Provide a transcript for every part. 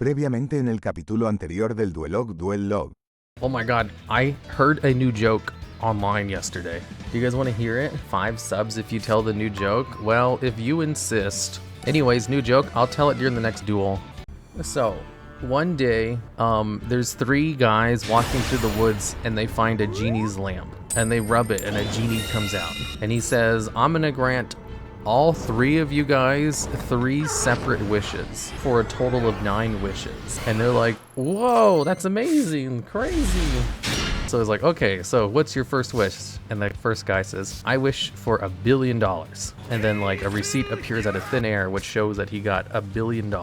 Previamente en el capítulo anterior del Duel-Log. Oh my god, I heard a new joke online yesterday. Do you guys want to hear it? 5 subs if you tell the new joke? Well, if you insist. Anyways, new joke, I'll tell it during the next duel. So, one day, there's 3 guys walking through the woods and they find a genie's lamp. And they rub it and a genie comes out. And he says, I'm gonna grant all 3 of you guys 3 separate wishes for a total of 9 wishes. And they're like, whoa, that's amazing, crazy. So he's like, okay, so what's your first wish? And the first guy says, I wish for $1 billion. And then like a receipt appears out of thin air, which shows that he got $1 billion.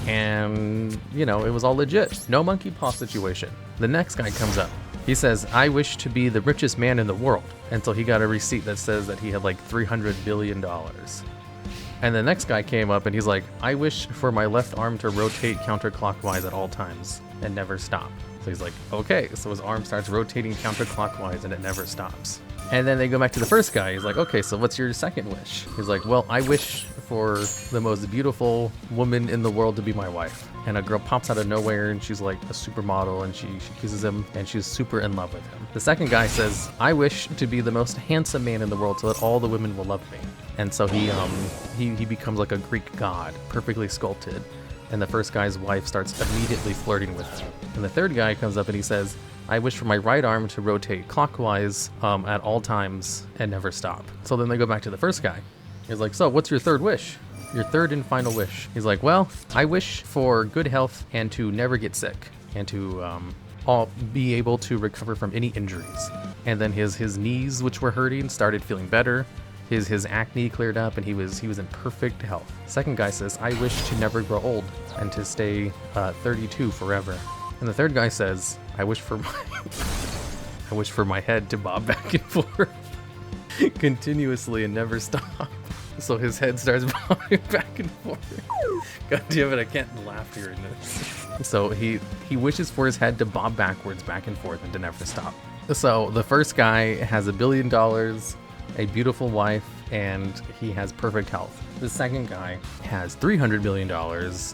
And you know, it was all legit. No monkey paw situation. The next guy comes up. He says, I wish to be the richest man in the world. Until he got a receipt that says that he had like $300 billion. And the next guy came up and he's like, I wish for my left arm to rotate counterclockwise at all times and never stop. So he's like, okay, so his arm starts rotating counterclockwise and it never stops. And then they go back to the first guy. He's like, okay, so what's your second wish? He's like, well, I wish for the most beautiful woman in the world to be my wife. And a girl pops out of nowhere and she's like a supermodel and she kisses him and she's super in love with him. The second guy says, I wish to be the most handsome man in the world so that all the women will love me. And so he becomes like a Greek god, perfectly sculpted. And the first guy's wife starts immediately flirting with him. And the third guy comes up and he says, I wish for my right arm to rotate clockwise at all times and never stop. So then they go back to the first guy. He's like, so what's your third wish? Your third and final wish. He's like, well, I wish for good health and to never get sick and to be able to recover from any injuries. And then his knees, which were hurting, started feeling better. His acne cleared up and he was in perfect health. Second guy says, I wish to never grow old and to stay 32 forever. And the third guy says, I wish for my head to bob back and forth continuously and never stop. So his head starts bobbing back and forth. God damn it, I can't laugh during this. So he wishes for his head to bob backwards, back and forth, and to never stop. So the first guy has $1 billion, a beautiful wife, and he has perfect health. The second guy has $300 billion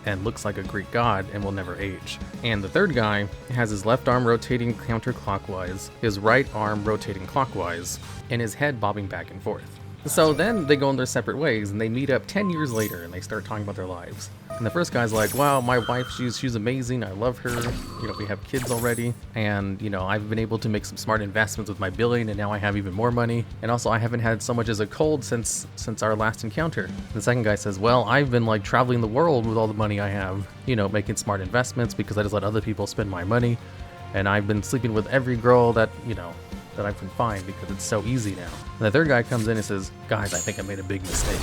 and looks like a Greek god and will never age. And the third guy has his left arm rotating counterclockwise, his right arm rotating clockwise, and his head bobbing back and forth. So then they go in their separate ways and they meet up 10 years later and they start talking about their lives. And the first guy's like, wow, my wife, she's amazing. I love her. You know, we have kids already. And, you know, I've been able to make some smart investments with my billion and now I have even more money. And also I haven't had so much as a cold since our last encounter. The second guy says, well, I've been like traveling the world with all the money I have, you know, making smart investments because I just let other people spend my money. And I've been sleeping with every girl that, you know, that I can find because it's so easy now. And the third guy comes in and says, guys, I think I made a big mistake.